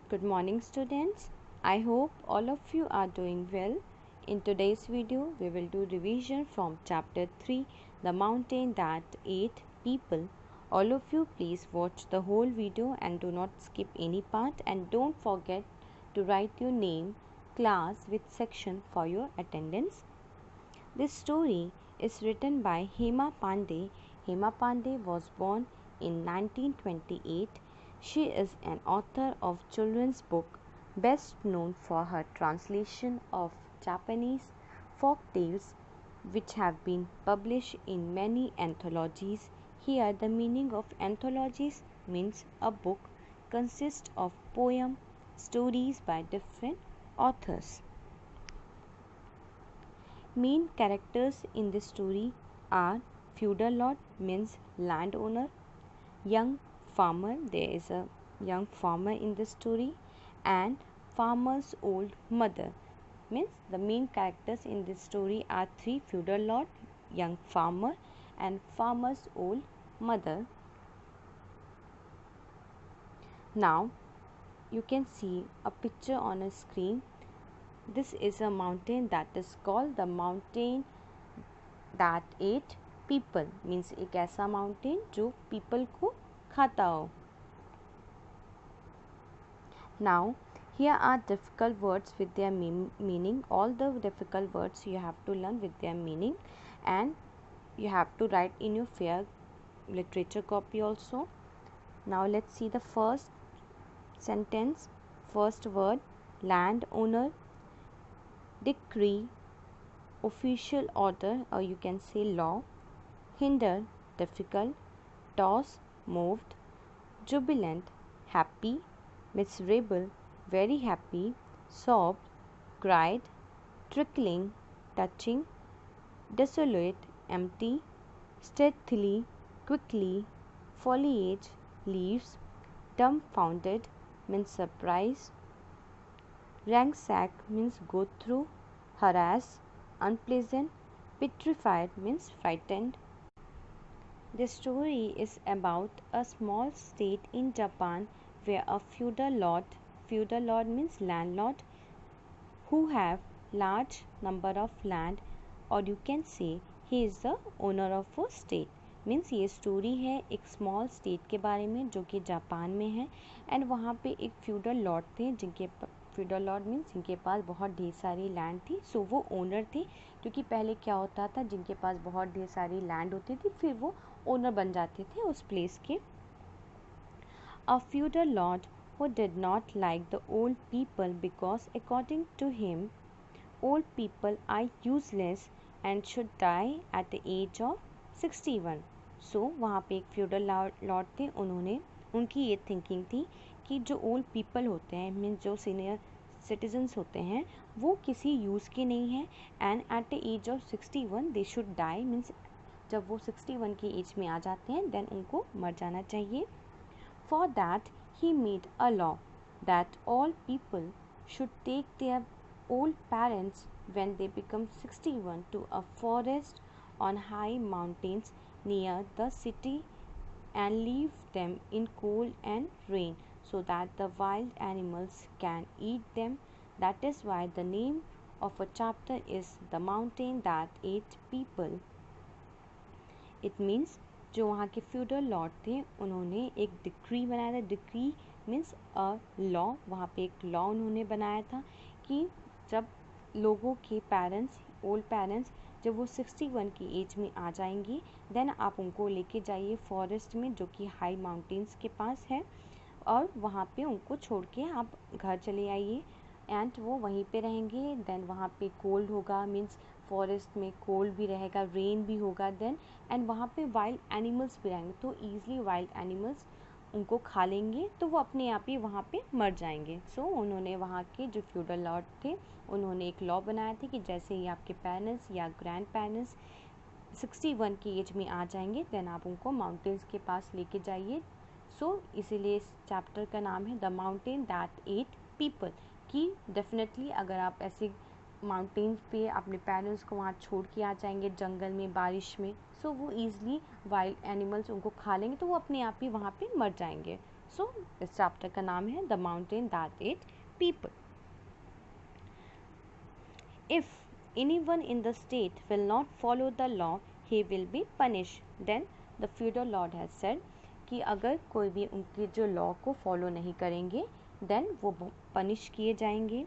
Good morning, students. I hope all of you are doing well. In today's video, we will do revision from chapter 3, The Mountain That Ate People. All of you please watch the whole video and do not skip any part, and don't forget to write your name, class with section for your attendance. This story is written by Hema Pandey. Hema Pandey was born in 1928. She is an author of children's book, best known for her translation of Japanese folk tales, which have been published in many anthologies. Here, the meaning of anthologies means a book consists of poem, stories by different authors. Main characters in this story are feudal lord, means landowner, young farmer, there is a young farmer in the story, and farmer's old mother. Means the main characters in this story are three: feudal lord, young farmer, and farmer's old mother. Now you can see a picture on a screen. This is a mountain that is called the mountain that ate people. Means एक ऐसा mountain जो people को खाता हो. Now here are difficult words with their meaning. All the difficult words you have to learn with their meaning, and you have to write in your fair literature copy also. Now let's see the first sentence. First word, landowner, decree, official order, or you can say law, hinder, difficult, toss, moved, jubilant, happy, miserable, very happy, sobbed, cried, trickling, touching, desolate, empty, stealthily, quickly, foliage, leaves, dumbfounded means surprise, ransack means go through, harass, unpleasant, petrified means frightened. The story is about a small state in Japan where a feudal lord means landlord, who have large number of land, or you can say he is the owner of a state. Means ये story है एक small state के बारे में जो कि Japan में है, एंड वहाँ पे एक फ्यूडल लॉर्ड थे जिनके फ्यूडल लॉर्ड मीन्स जिनके पास बहुत ढेर सारी लैंड थी. सो वो ओनर थे, क्योंकि पहले क्या होता था, जिनके पास बहुत ढेर सारी लैंड होती थी फिर वो ओनर बन जाते थे उस प्लेस के. A feudal lord who did not like the old people because according to him old people are useless and should die at the age of 61. सो वहाँ पे एक फ्यूडल लॉर्ड थे, उनकी ये थिंकिंग थी कि जो ओल्ड पीपल होते हैं मीन्स जो सीनियर सिटीजन्स होते हैं वो किसी यूज़ के नहीं हैं, and at the age of 61 they should die. Means जब वो 61 की एज में आ जाते हैं देन उनको मर जाना चाहिए. For that he made a law that all people should take their old parents when they become 61 to a forest on high mountains near the city and leave them in cold and rain so that the wild animals can eat them. That is why the name of a chapter is The Mountain That Ate People. It means जो वहाँ के feudal lord थे उन्होंने एक decree बनाया था. Decree means a law. वहाँ पे एक लॉ उन्होंने बनाया था कि जब लोगों के पेरेंट्स, ओल्ड पेरेंट्स, जब वो 61 की एज में आ जाएंगी देन आप उनको लेके जाइए फॉरेस्ट में जो कि हाई माउंटेन्स के पास है, और वहाँ पे उनको छोड़ के आप घर चले आइए, एंड वो वहीं पे रहेंगे. देन वहाँ पे कोल्ड होगा, मीन्स फॉरेस्ट में कोल्ड भी रहेगा, रेन भी होगा देन, एंड वहाँ पे वाइल्ड एनिमल्स भी रहेंगे, तो ईज़िली वाइल्ड एनिमल्स उनको खा लेंगे तो वो अपने आप ही वहाँ पे मर जाएंगे. सो उन्होंने वहाँ के जो फ्यूडल लॉर्ड थे उन्होंने एक लॉ बनाया था कि जैसे ही आपके पेरेंट्स या ग्रैंड पेरेंट्स 61 की एज में आ जाएंगे देन आप उनको माउंटेन्स के पास लेके जाइए. सो इसीलिए इस चैप्टर का नाम है the mountain that at people, कि डेफिनेटली अगर आप ऐसे माउंटेन्स पे अपने पेरेंट्स को वहाँ छोड़ के आ जाएंगे जंगल में बारिश में, सो वो ईज़िली वाइल्ड एनिमल्स उनको खा लेंगे तो वो अपने आप ही वहाँ पे मर जाएंगे. सो इस चैप्टर का नाम है the mountain that at people. If anyone in the state will not follow the law, he will be punished. Then the feudal lord has said कि अगर कोई भी उनकी जो लॉ को फॉलो नहीं करेंगे देन वो पनिश किए जाएंगे.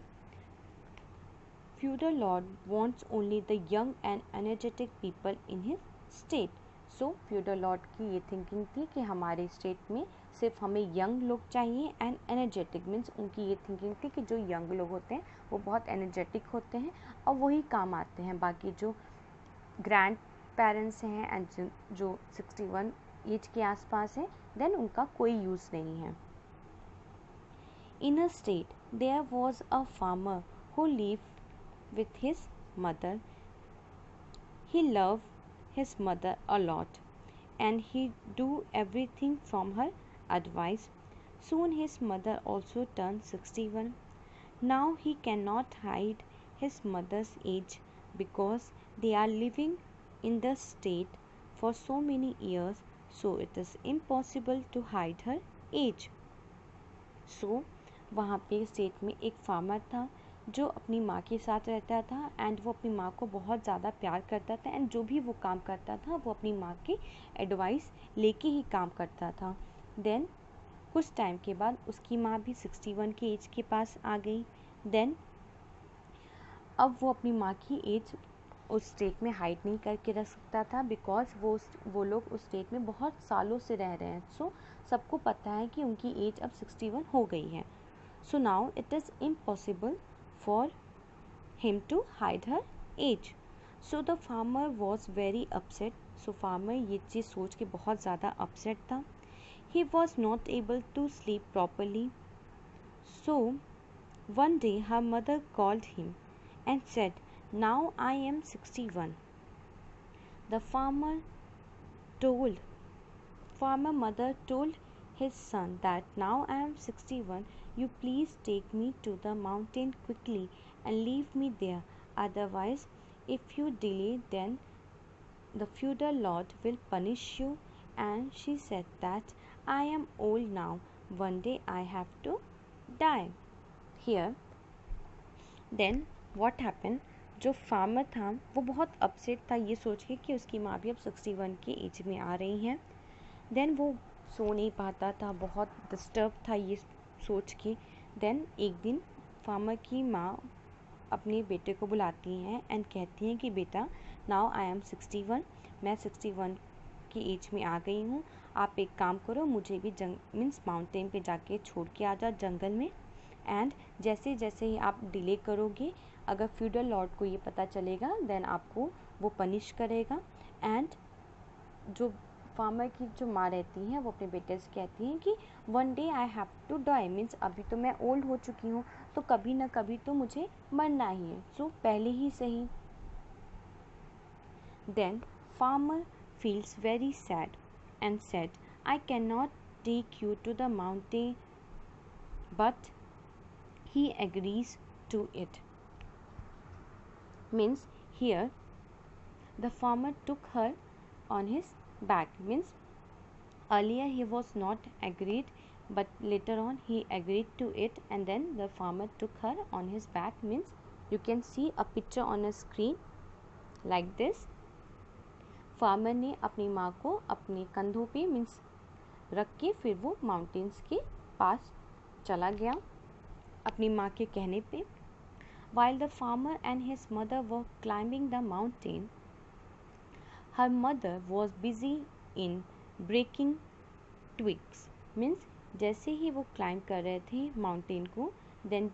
Feudal lord wants only the young and energetic people in his state. So feudal lord की ये थिंकिंग थी कि हमारे स्टेट में सिर्फ हमें यंग लोग चाहिए एंड एनर्जेटिक मीन्स उनकी ये थिंकिंग थी कि जो यंग लोग होते हैं वो बहुत एनर्जेटिक होते हैं और वही काम आते हैं. बाकी जो ग्रैंड पेरेंट्स हैं एंड जो 61 एज के आसपास है देन उनका कोई यूज़ नहीं है. In a state there was a farmer who lived with his mother. He loved his mother a lot and he do everything from her advice. Soon his mother also turned 61. Now he cannot hide his mother's age because they are living in the state for so many years, so it is impossible to hide her age. So वहाँ पे state में एक farmer था जो अपनी माँ के साथ रहता था एंड वो अपनी माँ को बहुत ज़्यादा प्यार करता था एंड जो भी वो काम करता था वो अपनी माँ की एडवाइस लेके ही काम करता था. देन कुछ टाइम के बाद उसकी माँ भी 61 की एज के पास आ गई. देन अब वो अपनी माँ की एज उस स्टेट में हाइड नहीं करके रख सकता था बिकॉज वो लोग उस स्टेट में बहुत सालों से रह रहे हैं. सो सबको पता है कि उनकी एज अब 61 हो गई है. So now it is impossible for him to hide her age. So the farmer was very upset. So farmer ये चीज़ सोच के बहुत ज़्यादा upset था. He was not able to sleep properly. So one day her mother called him and said, "Now I am 61." The farmer mother told his son that now I am 61, you please take me to the mountain quickly and leave me there. Otherwise, if you delay, then the feudal lord will punish you. And she said that I am old now. One day I have to die. Here, then what happened? जो farmer था वो बहुत upset था ये सोच के कि उसकी माँ भी अब 61 की एज में आ रही हैं. देन वो सो नहीं पाता था, बहुत डिस्टर्ब था ये सोच के. देन एक दिन फार्मर की माँ अपने बेटे को बुलाती हैं एंड कहती हैं कि बेटा नाउ आई एम 61, मैं 61 की एज में आ गई हूँ. आप एक काम करो, मुझे भी मीन्स माउंटेन पे जाके छोड़ के आ जाओ जंगल में. एंड जैसे जैसे ही आप डिले करोगे अगर फ्यूडल लॉर्ड को ये पता चलेगा देन आपको वो पनिश करेगा. एंड जो फार्मर की जो माँ रहती हैं वो अपने बेटे से कहती हैं कि one day I have to die means अभी तो मैं ओल्ड हो चुकी हूँ तो कभी ना कभी तो मुझे मरना ही है. सो पहले ही सही. Then farmer feels very sad and said I can not take you to the mountain but he agrees to it. Means here the farmer took her on his back. Means earlier he was not agreed but later on he agreed to it and then the farmer took her on his back. Means you can see a picture on a screen like this. Farmer ने अपनी माँ को अपने कंधों पे means रख के फिर वो माउंटेन्स के पास चला गया अपनी माँ के कहने पे. While the farmer and his mother were climbing the mountain, her mother was busy in breaking twigs. Means जैसे ही वो क्लाइंब कर रहे थे माउंटेन को देन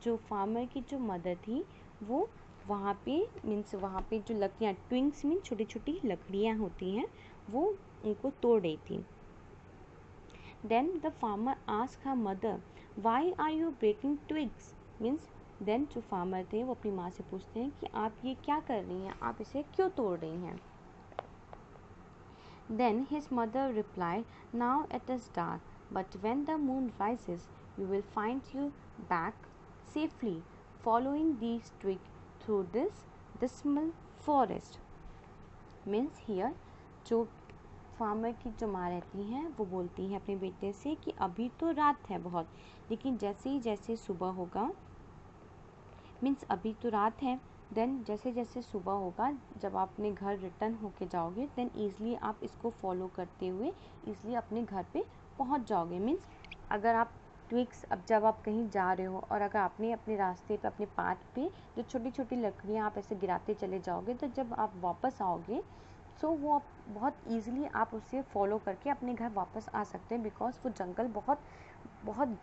जो फार्मर की जो मदर थी वो वहाँ पे मीन्स वहाँ पे जो लकड़ियाँ ट्विंग्स मीन्स छोटी छोटी लकड़ियाँ होती हैं वो उनको तोड़ रही थी. Then the farmer asked her mother, "Why are you breaking twigs?" Means then जो farmer थे वो अपनी माँ से पूछते हैं कि आप ये क्या कर रही हैं, आप इसे क्यों तोड़ रही हैं. Then his mother replied, "Now it is dark, but when the moon rises, you will find you back safely, following these twigs through this dismal forest." Means here जो फार्मर की जो माँ रहती हैं वो बोलती हैं अपने बेटे से कि अभी तो रात है बहुत, लेकिन जैसे सुबह होगा, मीन्स अभी तो रात है, देन जैसे जैसे सुबह होगा, जब आप अपने घर रिटर्न होके जाओगे, देन ईज़िली आप इसको फॉलो करते हुए ईज़िली अपने घर पे पहुंच जाओगे। मीन्स अगर आप ट्विक्स, अब जब आप कहीं जा रहे हो और अगर आपने अपने रास्ते पे, अपने पाथ पे जो छोटी छोटी लकड़ियाँ आप ऐसे गिराते चले जाओगे, तो जब आप वापस आओगे सो वो आप बहुत ईज़िली आप उसे फॉलो करके अपने घर वापस आ सकते हैं, बिकॉज वो जंगल बहुत बहुत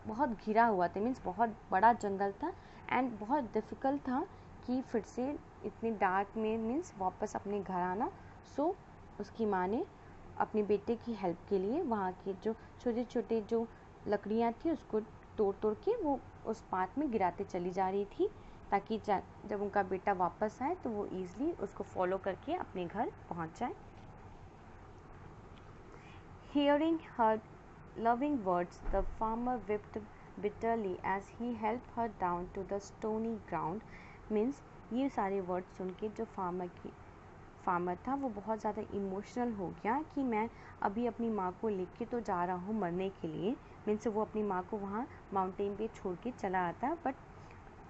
बहुत घिरा हुआ था, मीन्स बहुत बड़ा जंगल था एंड बहुत डिफ़िकल्ट था कि फिर से इतने डार्क में मीन्स वापस अपने घर आना। सो उसकी माँ ने अपने बेटे की हेल्प के लिए वहाँ के जो छोटे छोटे जो लकड़ियाँ थी उसको तोड़ तोड़ के वो उस पाथ में गिराते चली जा रही थी, ताकि जब उनका बेटा वापस आए तो वो ईज़िली उसको फॉलो करके अपने घर पहुँच जाए। Hearing her loving words, the farmer wept bitterly as he helped her down to the stony ground. Means ये सारे वर्ड सुन के जो फार्मर था वो बहुत ज़्यादा इमोशनल हो गया कि मैं अभी अपनी माँ को लेके तो जा रहा हूँ मरने के लिए। मीन्स वो अपनी माँ को वहाँ माउंटेन पे छोड़ के चला आता, बट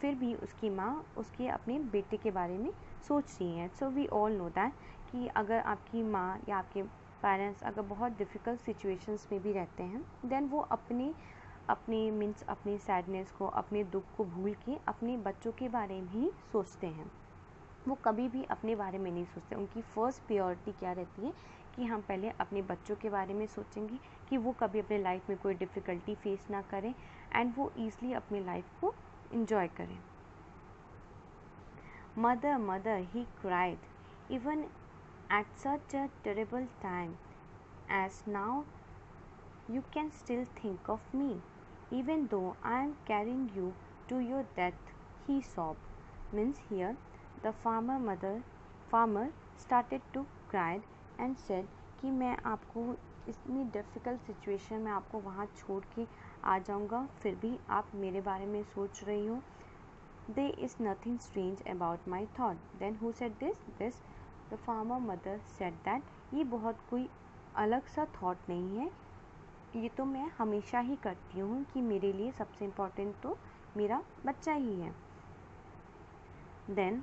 फिर भी उसकी माँ उसके अपने बेटे के बारे में सोच रही हैं। So we all know that कि अगर आपकी माँ या आपके पेरेंट्स अगर बहुत डिफ़िकल्ट सिचुएशंस में भी रहते हैं, देन वो अपने मीन्स अपनी सैडनेस को, अपने दुख को भूल के अपने बच्चों के बारे में ही सोचते हैं। वो कभी भी अपने बारे में नहीं सोचते। उनकी फ़र्स्ट प्रायोरिटी क्या रहती है कि हम पहले अपने बच्चों के बारे में सोचेंगे कि वो कभी अपने लाइफ में कोई डिफ़िकल्टी फेस ना करें एंड वो ईज़िली अपनी लाइफ को enjoy करें। Mother, mother, he cried, even at such a terrible time as now, you can still think of me, even though I am carrying you to your death, he sobbed. Means here, the farmer started to cry and said कि मैं आपको इतनी difficult situation में आपको वहाँ छोड़ के आ जाऊँगा, फिर भी आप मेरे बारे में सोच रही हो। There is nothing strange about my thought. Then who said this? The farmer mother said that ये बहुत कोई अलग सा थॉट नहीं है, ये तो मैं हमेशा ही करती हूँ कि मेरे लिए सबसे इम्पोर्टेंट तो मेरा बच्चा ही है। Then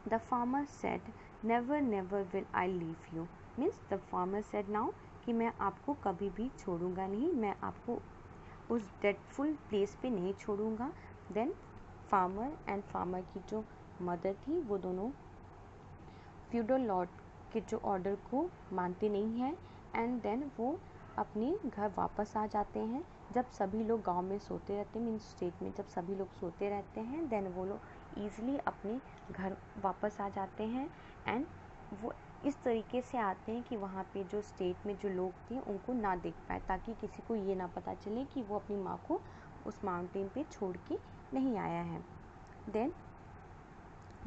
the farmer said, never will I leave you. Means the farmer said now कि मैं आपको कभी भी छोड़ूंगा नहीं, मैं आपको उस डेडफुल प्लेस पे नहीं छोड़ूंगा। देन फार्मर एंड फार्मर की जो मदर थी वो दोनों फ्यूडल लॉर्ड के जो ऑर्डर को मानते नहीं हैं एंड देन वो अपने घर वापस आ जाते हैं। जब सभी लोग गांव में सोते रहते हैं, मीन्स स्टेट में जब सभी लोग सोते रहते हैं, देन वो लोग ईज़िली अपने घर वापस आ जाते हैं एंड वो इस तरीके से आते हैं कि वहाँ पे जो स्टेट में जो लोग थे उनको ना देख पाए, ताकि किसी को ये ना पता चले कि वो अपनी माँ को उस माउंटेन पे छोड़ के नहीं आया है। देन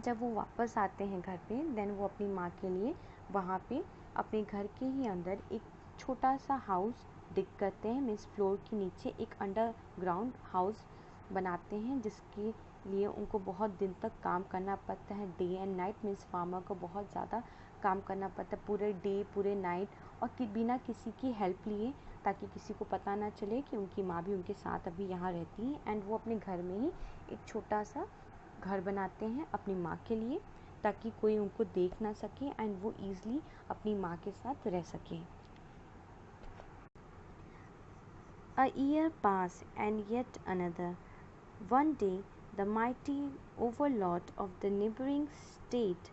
जब वो वापस आते हैं घर पे, देन वो अपनी माँ के लिए वहाँ पे अपने घर के ही अंदर एक छोटा सा हाउस डिग करते हैं, मीन्स फ्लोर के नीचे एक अंडरग्राउंड हाउस बनाते हैं, जिसके लिए उनको बहुत दिन तक काम करना पड़ता है, day and night. Means farmer को बहुत ज़्यादा काम करना पड़ता है पूरे डे पूरे नाइट, और बिना किसी की हेल्प लिए, ताकि किसी को पता ना चले कि उनकी माँ भी उनके साथ अभी यहाँ रहती है। एंड वो अपने घर में ही एक छोटा सा घर बनाते हैं अपनी माँ के लिए, ताकि कोई उनको देख ना सके एंड वो ईज़िली अपनी माँ के साथ रह सके। A year passed and yet another. One day, the mighty overlord of the neighboring state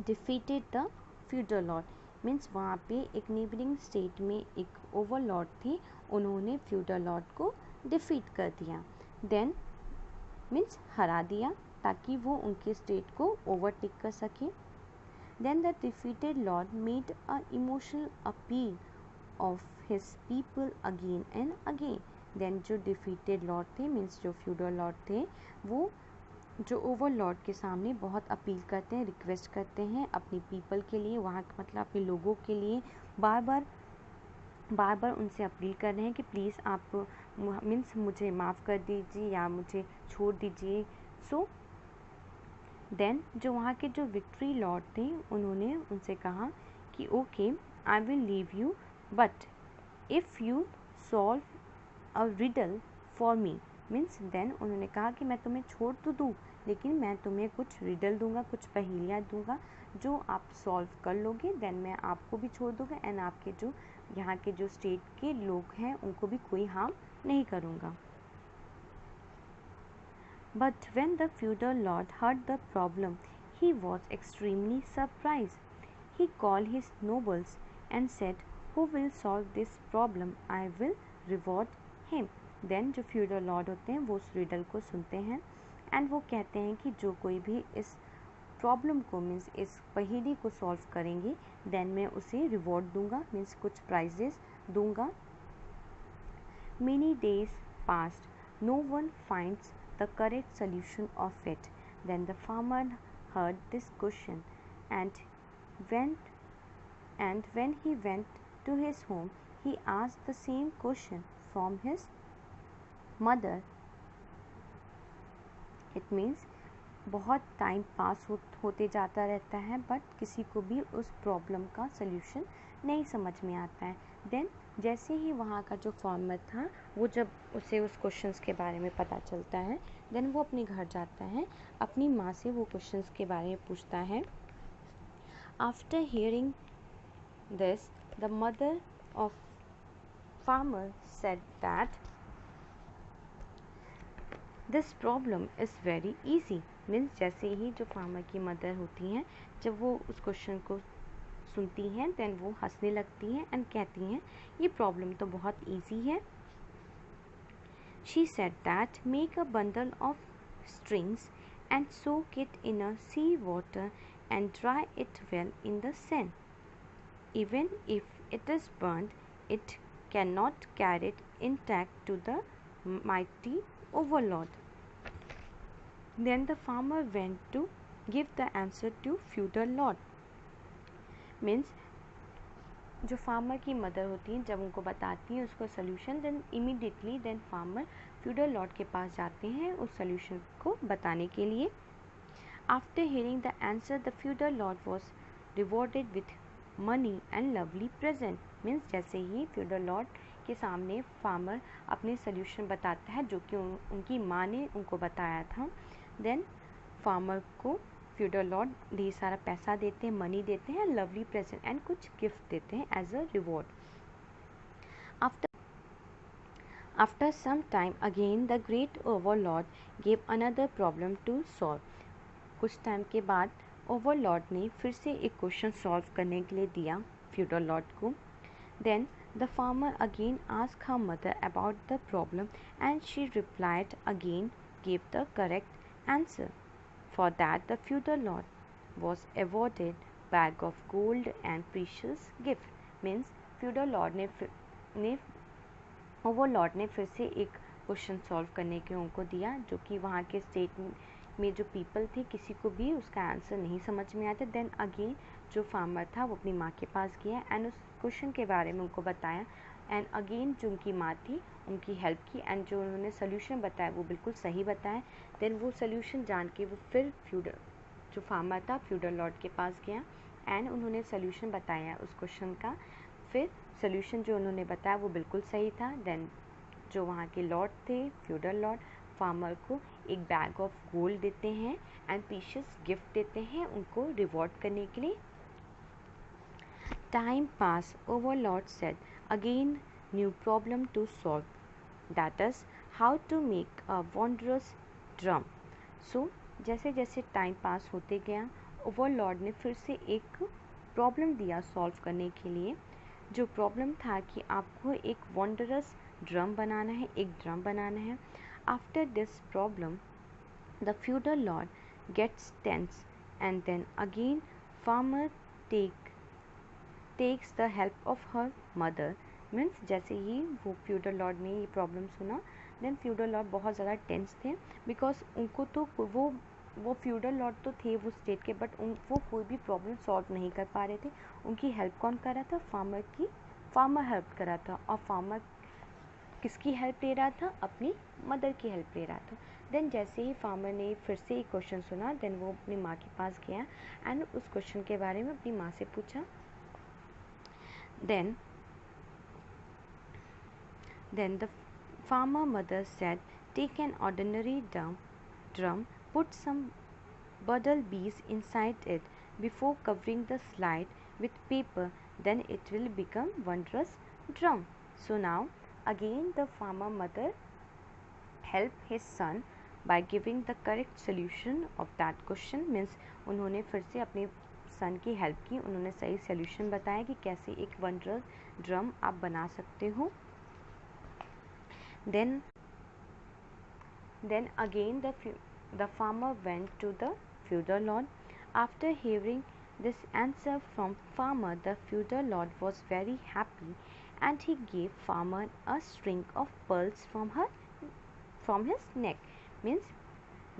defeated the feudal lord. Means वहाँ पे एक नेबरिंग स्टेट में एक ओवरलॉर्ड थे, उन्होंने फ्यूडल लॉर्ड को डिफीट कर दिया। देन मीन्स हरा दिया, ताकि वो उनके स्टेट को ओवरटेक कर सके। Then the defeated lord made a emotional appeal of his people again and again. Then जो डिफीटेड लॉर्ड थे, मीन्स जो फ्यूडल लॉर्ड थे, वो जो ओवरलॉर्ड के सामने बहुत अपील करते हैं, रिक्वेस्ट करते हैं अपनी पीपल के लिए, वहाँ मतलब अपने लोगों के लिए बार बार उनसे अपील कर रहे हैं कि प्लीज़ आप मीन्स मुझे माफ़ कर दीजिए या मुझे छोड़ दीजिए। सो देन जो वहाँ के जो विक्ट्री लॉर्ड थे, उन्होंने उनसे कहा कि okay I will leave you but if you solve a riddle for me, means then उन्होंने कहा कि मैं तुम्हें छोड़ तो दूँ लेकिन मैं तुम्हें कुछ रिडल दूंगा, कुछ पहेलियाँ दूंगा जो आप सॉल्व कर लोगे, देन मैं आपको भी छोड़ दूंगा एंड आपके जो यहाँ के जो स्टेट के लोग हैं उनको भी कोई हार्म नहीं करूँगा. But when the feudal lord heard the problem, he was extremely surprised. He called his nobles and said, "Who will solve this problem? I will reward him." Then जो feudal lord होते हैं वो उस riddle को सुनते हैं and वो कहते हैं कि जो कोई भी इस प्रॉब्लम को मीन्स इस पहेली को सॉल्व करेंगे देन मैं उसे रिवॉर्ड दूंगा, मीन्स कुछ प्राइजेस दूंगा. Many days passed. No one finds the correct solution of it. Then the farmer heard this question and when he went to his home, he asked the same question from his mother. It means बहुत time pass होते जाता रहता है but किसी को भी उस problem का सल्यूशन नहीं समझ में आता है. देन जैसे ही वहाँ का जो फार्मर था वो जब उसे उस क्वेश्चंस के बारे में पता चलता है देन वो अपने घर जाता है, अपनी माँ से वो क्वेश्चंस के बारे में पूछता है. After hearing this the mother of farmer said that this problem is very easy. Means जैसे ही जो फार्मर की मदर होती हैं जब वो उस क्वेश्चन को सुनती हैं देन वो हंसने लगती हैं एंड कहती हैं ये प्रॉब्लम तो बहुत ईजी है. She said that make a bundle of strings and soak it in a sea water and dry it well in the sand. Even if it is burned it can not carry it intact to the mighty overlord. Then the farmer went to give the answer to feudal lord. Means जो farmer की mother होती हैं जब उनको बताती हैं उसको solution then immediately then farmer feudal lord के पास जाते हैं उस सोल्यूशन को बताने के लिए. After hearing the answer the feudal Lord was rewarded with money and lovely present. Means जैसे ही फ्यूडल लॉर्ड के सामने फार्मर अपने सोल्यूशन बताता है जो कि उनकी माँ ने उनको बताया था, देन फार्मर को फ्यूडल लॉर्ड ढेर सारा पैसा देते हैं, मनी देते हैं, लवली प्रेजेंट एंड कुछ गिफ्ट देते हैं as a reward. After some time again the great overlord gave another problem to solve. कुछ टाइम के बाद ओवरलॉर्ड ने फिर से एक क्वेश्चन सॉल्व करने के लिए दिया फ्यूडल लॉर्ड को. Then the farmer again asked her mother about the problem and she replied again gave the correct answer. For that the feudal lord was awarded bag of gold and precious gift. Means feudal lord ने Overlord ने फिर से एक question solve करने के उनको दिया जो कि वहाँ के स्टेट में जो पीपल थे किसी को भी उसका आंसर नहीं समझ में आता. देन अगेन जो फार्मर था वो अपनी माँ के पास गया एंड उस क्वेश्चन के बारे में उनको बताया एंड अगेन जो उनकी माँ थी उनकी हेल्प की एंड जो उन्होंने सोल्यूशन बताया वो बिल्कुल सही बताया. देन वो सोल्यूशन जान के वो फिर जो फार्मर था फ्यूडल लॉर्ड के पास गया एंड उन्होंने सोल्यूशन बताया उस क्वेश्चन का. फिर सोल्यूशन जो उन्होंने बताया वो बिल्कुल सही था. देन जो वहाँ के लॉर्ड थे फ्यूडल लॉर्ड फार्मर को एक बैग ऑफ गोल्ड देते हैं एंड प्रीशियस गिफ्ट देते हैं उनको रिवॉर्ड करने के लिए. Time pass. Overlord said again new problem to solve, that is how to make a wondrous drum. So जैसे जैसे टाइम पास होते गया ओवरलॉर्ड ने फिर से एक प्रॉब्लम दिया सॉल्व करने के लिए. जो प्रॉब्लम था कि आपको एक वंडरस ड्रम बनाना है, एक ड्रम बनाना है. After this problem the feudal lord gets tense and then again farmer takes the help of her mother. Means जैसे ही वो फ्यूडल लॉर्ड ने ये प्रॉब्लम सुना देन फ्यूडल लॉर्ड बहुत ज़्यादा टेंस थे बिकॉज उनको तो वो फ्यूडल लॉर्ड तो थे वो स्टेट के बट वो कोई भी प्रॉब्लम सॉल्व नहीं कर पा रहे थे. उनकी हेल्प कौन कर रहा था? फार्मर हेल्प कर रहा था. और फार्मर किसकी हेल्प ले रहा था? अपनी मदर की हेल्प ले रहा था. देन जैसे ही फार्मर ने फिर से एक क्वेश्चन सुना देन वो अपनी माँ के पास गया एंड उस क्वेश्चन के बारे में अपनी माँ से पूछा Then the farmer mother said, take an ordinary drum, put some bottle bees inside it before covering the slide with paper, then it will become wondrous drum. So now again the farmer mother helped his son by giving the correct solution of that question. Means उन्होंने फिर से अपने सन की help की, उन्होंने सही solution बताया कि कैसे एक वंडरस ड्रम आप बना सकते हो. Then again the farmer went to the feudal lord. After hearing this answer from farmer, the feudal lord was very happy and he gave farmer a string of pearls from his neck. Means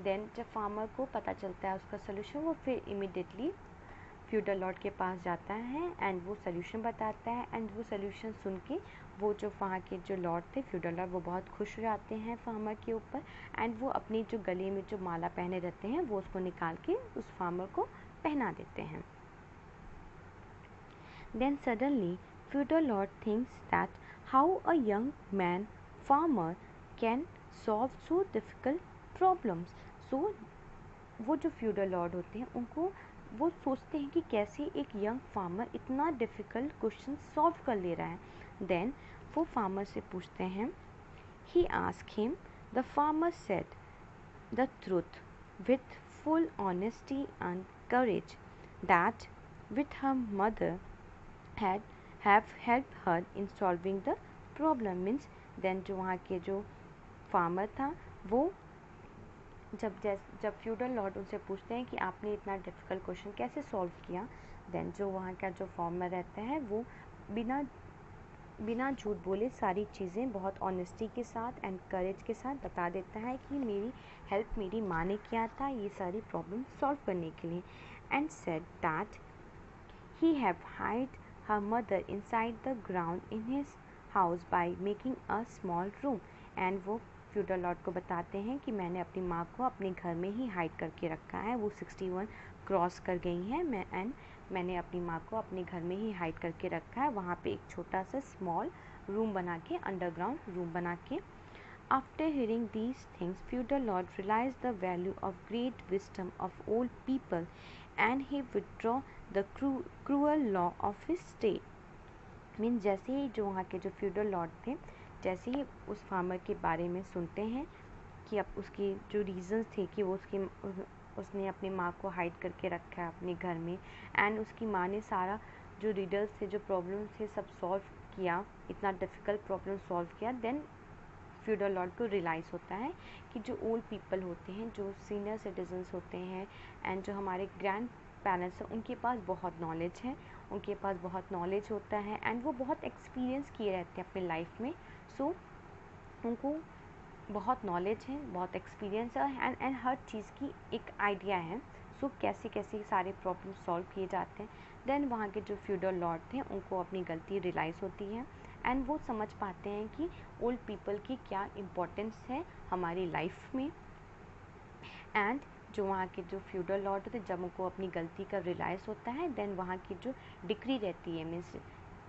then जब farmer को पता चलता है उसका solution, वो फिर immediately feudal lord के पास जाता है एंड वो सोल्यूशन बताता है. एंड वो सोल्यूशन सुन के वो जो वहाँ के जो लॉर्ड थे फ्यूडल लॉर्ड, वो बहुत खुश हो जाते हैं फार्मर के ऊपर. एंड वो अपनी जो गले में जो माला पहने रहते हैं वो उसको निकाल के उस फार्मर को पहना देते हैं. Then suddenly feudal lord thinks that how a young man farmer can solve so difficult problems. So वो जो फ्यूडल लॉर्ड होते हैं उनको वो सोचते हैं कि कैसे एक यंग फार्मर इतना डिफ़िकल्ट क्वेश्चन सॉल्व कर ले रहा है. देन वो फार्मर से पूछते हैं. He ask him. The farmer said the truth with full honesty and courage that with her mother have help her in solving the problem. Means then जो वहाँ के जो फार्मर था वो जब फ्यूडल लॉर्ड उनसे पूछते हैं कि आपने इतना डिफ़िकल्ट क्वेश्चन कैसे सॉल्व किया, देन जो वहाँ का जो फार्मर रहता है वो बिना झूठ बोले सारी चीज़ें बहुत ऑनेस्टी के साथ एंड करेज के साथ बता देता है कि मेरी हेल्प मेरी माँ ने किया था ये सारी प्रॉब्लम सॉल्व करने के लिए. And said that he have hide her mother inside the ground in his house by making a small room. And वो फ्यूडल लॉर्ड को बताते हैं कि मैंने अपनी माँ को अपने घर में ही हाइड करके रखा है, वो 61 क्रॉस कर गई हैं मैंने अपनी माँ को अपने घर में ही हाइड करके रखा है, वहाँ पे एक छोटा सा स्मॉल रूम बना के, अंडरग्राउंड रूम बना के. After hearing these things feudal lord realise the value of great wisdom of old people and he withdraw the cruel law of his state. Mean जैसे ही जो वहाँ के जो फ्यूडल लॉर्ड थे, जैसे ही उस फार्मर के बारे में सुनते हैं कि अब उसकी जो रीज़न्स थे कि वो उसने अपनी माँ को हाइड करके रखा है अपने घर में, एंड उसकी माँ ने सारा जो रीडल्स थे, जो प्रॉब्लम्स थे, सब सॉल्व किया, इतना डिफ़िकल्ट प्रॉब्लम सॉल्व किया. देन फ्यूडल लॉर्ड को रियलाइज़ होता है कि जो ओल्ड पीपल होते हैं, जो सीनियर सिटीजन्स होते हैं एंड जो हमारे ग्रैंड पेरेंट्स हैं, उनके पास बहुत नॉलेज है, उनके पास बहुत नॉलेज होता है एंड वो बहुत एक्सपीरियंस किए रहते हैं अपने लाइफ में. सो उनको बहुत नॉलेज है, बहुत एक्सपीरियंस है एंड हर चीज़ की एक आइडिया है. सो कैसे कैसे सारे प्रॉब्लम सॉल्व किए जाते हैं. देन वहाँ के जो फ्यूडल लॉर्ड थे उनको अपनी गलती रियलाइज़ होती है एंड वो समझ पाते हैं कि ओल्ड पीपल की क्या इम्पोर्टेंस है हमारी लाइफ में. एंड जो वहाँ के जो फ्यूडल लॉर्ड होते हैं, जब उनको अपनी गलती का रियलाइज़ होता है, देन वहाँ की जो डिक्री रहती है, मीन्स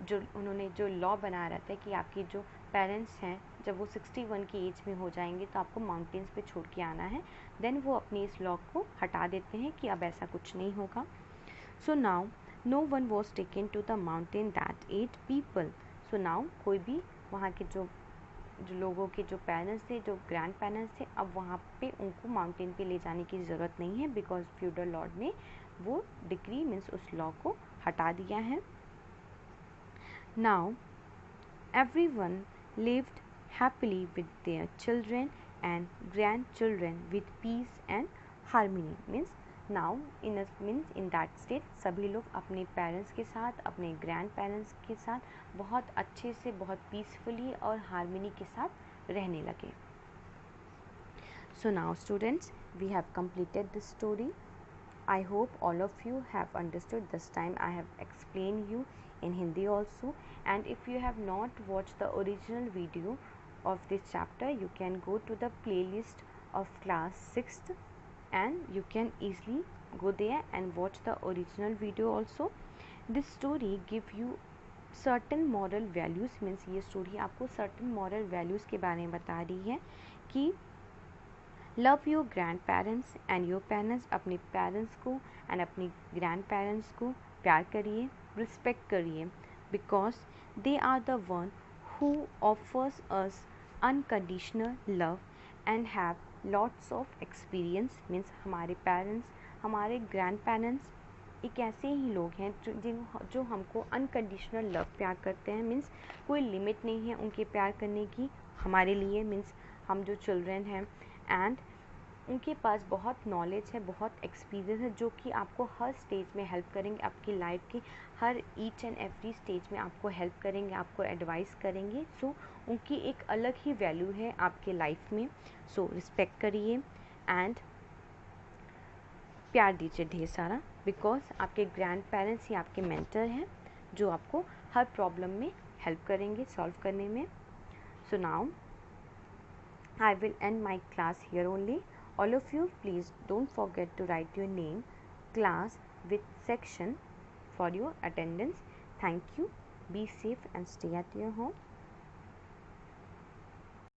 जो उन्होंने जो लॉ बनाया रहता है कि आपकी जो पेरेंट्स हैं जब वो 61 की एज में हो जाएंगे तो आपको माउंटेन्स पे छोड़ के आना है. देन वो अपनी इस लॉ को हटा देते हैं कि अब ऐसा कुछ नहीं होगा. So now no one was taken to the mountain that 8 people. So now कोई भी वहाँ के जो लोगों के जो पेरेंट्स थे, जो ग्रैंड पेरेंट्स थे, अब वहाँ पे उनको माउंटेन पे ले जाने की ज़रूरत नहीं है बिकॉज फ्यूडल लॉर्ड ने वो डिक्री मीन्स उस लॉ को हटा दिया है. Now everyone lived happily with their children and grandchildren with peace and harmony. Means now in that state सभी लोग अपने पेरेंट्स के साथ, अपने ग्रैंड पेरेंट्स के साथ बहुत अच्छे से, बहुत पीसफुली और हारमोनी के साथ रहने लगे. So now students, we have completed this story. I hope all of you have understood. This time I have explained you in Hindi also, and if you have not watched the original video of this chapter, you can go to the playlist of class 6th and you can easily go there and watch the original video also. This story give you certain moral values means ये story आपको certain moral values के बारे में बता रही है कि love your grand parents and your parents, अपने पेरेंट्स को एंड अपनी ग्रैंड पेरेंट्स को प्यार करिए, रिस्पेक्ट करिए, because they are the one who offers us unconditional love and have lots of experience. Means हमारे पेरेंट्स, हमारे ग्रैंड पेरेंट्स एक ऐसे ही लोग हैं जो हमको अनकंडीशनल लव प्यार करते हैं। मीन्स कोई लिमिट नहीं है उनके प्यार करने की हमारे लिए, मीन्स हम जो चिल्ड्रन हैं, एंड उनके पास बहुत नॉलेज है, बहुत एक्सपीरियंस है, जो कि आपको हर स्टेज में हेल्प करेंगे, आपकी लाइफ के हर ईच एंड एवरी स्टेज में आपको हेल्प करेंगे, आपको एडवाइस करेंगे। सो उनकी एक अलग ही वैल्यू है आपके लाइफ में। सो रिस्पेक्ट करिए एंड प्यार दीजिए ढेर सारा, बिकॉज आपके ग्रैंड पेरेंट्स ही आपके मेंटर हैं जो आपको हर प्रॉब्लम में हेल्प करेंगे सॉल्व करने में। So now I will end my class here only. All of you, please don't forget to write your name, class with section for your attendance. Thank you. Be safe and stay at your home.